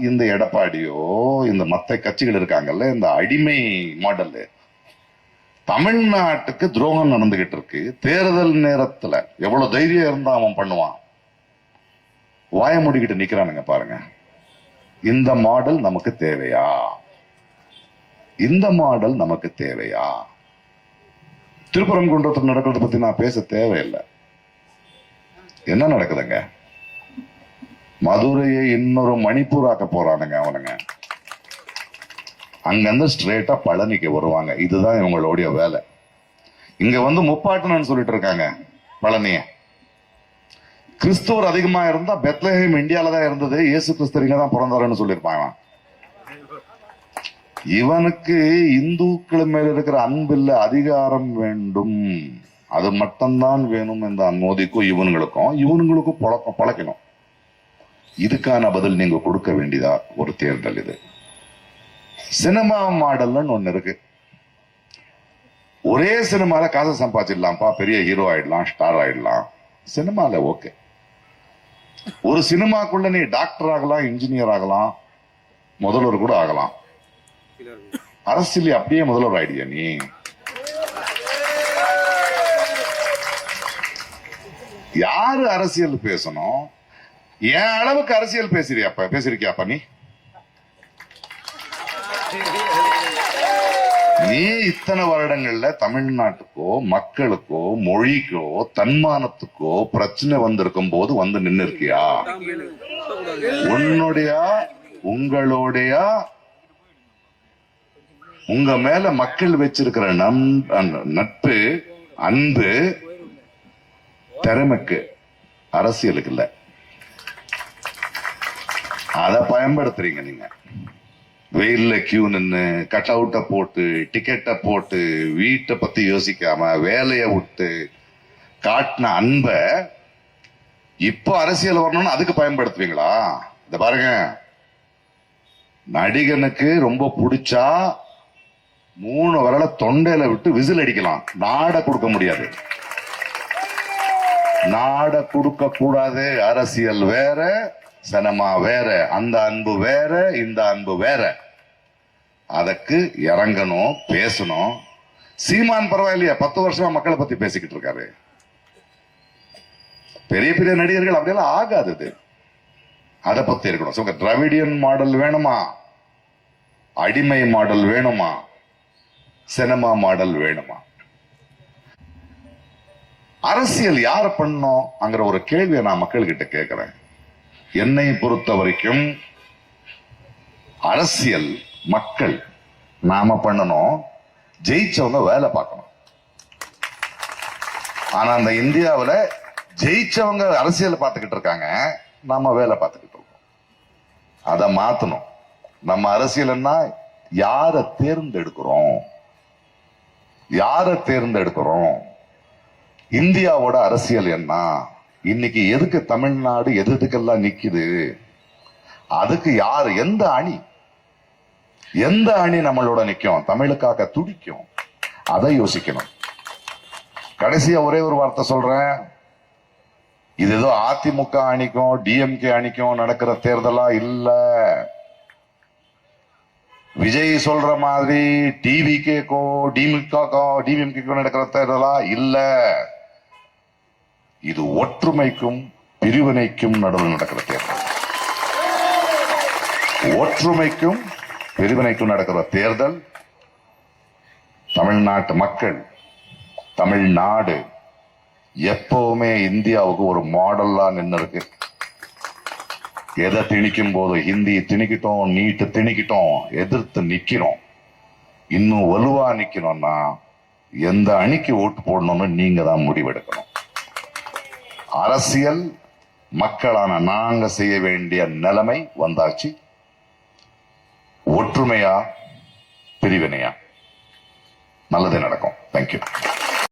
இந்த எடப்பாடியோ இந்த மத்த கட்சிகள் இருக்காங்கல்ல, இந்த அடிமை மாடல் தமிழ்நாட்டுக்கு துரோகம் நடந்துகிட்டு இருக்கு. தேர்தல் நேரத்துல எவ்வளவு தைரியம் இருந்தா அவன் பண்ணுவான். வாய மூடிக்கிட்டு நிக்கிறானுங்க பாருங்க. இந்த மாடல் நமக்கு தேவையா? இந்த மாடல் நமக்கு தேவையா? திருப்பரங்குன்றத்தில் நடக்கிறத பத்தி நான் பேச தேவையில்லை. என்ன நடக்குதுங்க? மதுரையை இன்னொரு மணிப்பூர் ஆக்க போறானுங்க அவனுங்க. அங்கிருந்து ஸ்ட்ரெயிட்டா பழனிக்கு வருவாங்க. இதுதான் இவங்களுடைய வேலை. இங்க வந்து முப்பாட்டணும்னு சொல்லிட்டு இருக்காங்க பழனிய. கிறிஸ்துவர் அதிகமா இருந்தா பெத்லஹேம் இந்தியால தான் இருந்தது, இயேசு கிறிஸ்து இங்க தான் பிறந்தாருன்னு சொல்லியிருப்பாங்க. இவனுக்கு இந்துக்கள் மேல இருக்கிற அன்பில்ல, அதிகாரம் வேண்டும். அது மட்டும்தான் வேணும். இந்த மோதிக்கும் இவனுங்களுக்கும் பழக்கணும். இதுக்கான பதில் நீங்க கொடுக்க வேண்டியதா ஒரு தேர்தல் இது. சினிமா மாடல்னு ஒண்ணு இருக்கு. ஒரே சினிமால காசை சம்பாதிச்சிடலாம்ப்பா, பெரிய ஹீரோ ஆயிடலாம், ஸ்டார் ஆயிடலாம். சினிமால ஓகே. ஒரு சினிமாக்குள்ள நீ டாக்டர் ஆகலாம், இன்ஜினியர் ஆகலாம், முதல்வர் கூட ஆகலாம். அரசியல் அப்படியே முதல்வர் ஆயிடுயா நீ? யாரு அரசியல் பேசணும்? என் அளவுக்கு அரசியல் பேசிருக்கியாப்பா நீ? நீ இத்தனை வருடங்கள்ல தமிழ்நாட்டுக்கோ, மக்களுக்கோ, மொழிக்கோ, தன்மானத்துக்கோ பிரச்சனை வந்திருக்கும் போது வந்து நின்று இருக்கியா? உங்களுடைய உங்க மேல மக்கள் வச்சிருக்கிற நட்பு, அன்பு, திறமைக்கு, அரசியலுக்கு இல்ல. அதை பயன்படுத்துறீங்க நீங்க. வெயில்ல கியூ நின்று கட் அவுட்ட போட்டு, டிக்கெட்டை போட்டு, வீட்டை பத்தி யோசிக்காம வேலையை விட்டு காட்டின அன்ப இப்போ அரசியல் வரணும்னு அதுக்கு பயன்படுத்துவீங்களா? இந்த பாருங்க, நடிகனுக்கு ரொம்ப பிடிச்சா 3 விரல தொண்டையில விட்டு விசில் அடிக்கலாம், நாட கொடுக்க முடியாது. நாட கொடுக்க கூடாது. அரசியல் வேற, சினிமா வேற. அந்த அன்பு வேற, இந்த அன்பு வேற. அதுக்கு இறங்கணும், பேசணும். சீமான் பரவாயில்லையா, 10 வருஷமா மக்களை பத்தி பேசிக்கிட்டு இருக்காரு. பெரிய பெரிய நடிகர்கள் அப்படியெல்லாம் ஆகாதது. அதை பத்தி இருக்கணும். திராவிடியன் மாடல் வேணுமா? அடிமை மாடல் வேணுமா? சினிமா மாடல் வேணுமா? அரசியல் யார பண்ணணும் அங்கிற ஒரு கேள்வியை நான் மக்கள்கிட்ட கேட்கிறேன். என்னை பொறுத்த வரைக்கும் அரசியல் மக்கள் நாம பண்ணணும், ஜெயிச்சவங்க வேலை பார்க்கணும். ஆனா அந்த இந்தியாவில் ஜெயிச்சவங்க அரசியல் பார்த்துக்கிட்டு இருக்காங்க, நாம வேலை பார்த்துக்கிட்டு இருக்கோம். அதை மாத்தணும். நம்ம அரசியல்னா யாரை தேர்ந்தெடுக்கிறோம்? இந்தியாவோட அரசியல் என்ன? இன்னைக்கு எதுக்கு தமிழ்நாடு எதுக்கெல்லாம் நிக்குது? அதுக்கு யாரு, எந்த அணி நம்மளோட நிக்கும், தமிழுக்காக துடிக்கும்? அதை யோசிக்கணும். கடைசியா ஒரே ஒரு வார்த்தை சொல்றேன். இது ஏதோ அதிமுக அணிக்கும் டிஎம்கே அணிக்கும் நடக்கிற தேர்தலா இல்ல. விஜய் சொல்ற மாதிரி டிவிகேக்கோ டிஎம்கேக்கோ நடக்கிற தேர்தலா இல்ல. இது ஒற்றுமைக்கும் பிரிவினைக்கும் நடுவில் நடக்கிற தேர்தல். ஒற்றுமைக்கும் பிரிவினைக்கும் நடக்கிற தேர்தல். தமிழ்நாட்டு மக்கள், தமிழ்நாடு எப்பவுமே இந்தியாவுக்கு ஒரு மாடல்லா நின்று இருக்கு. எதை திணிக்கும் போது ஹிந்தி திணிக்கிட்டோம், நீட்டு திணிக்கிட்டோம், எதிர்த்து நிக்கிறோம். இன்னும் வலுவா நிக்கணும்னா எந்த அணிக்கு ஓட்டு போடணும்னு நீங்க தான் முடிவெடுக்கணும். அரசியல் மக்களான நாங்க செய்ய வேண்டிய நிலைமை வந்தாச்சு. ஒற்றுமையா பிரிவினையா? நல்லது நடக்கும். தேங்க்யூ.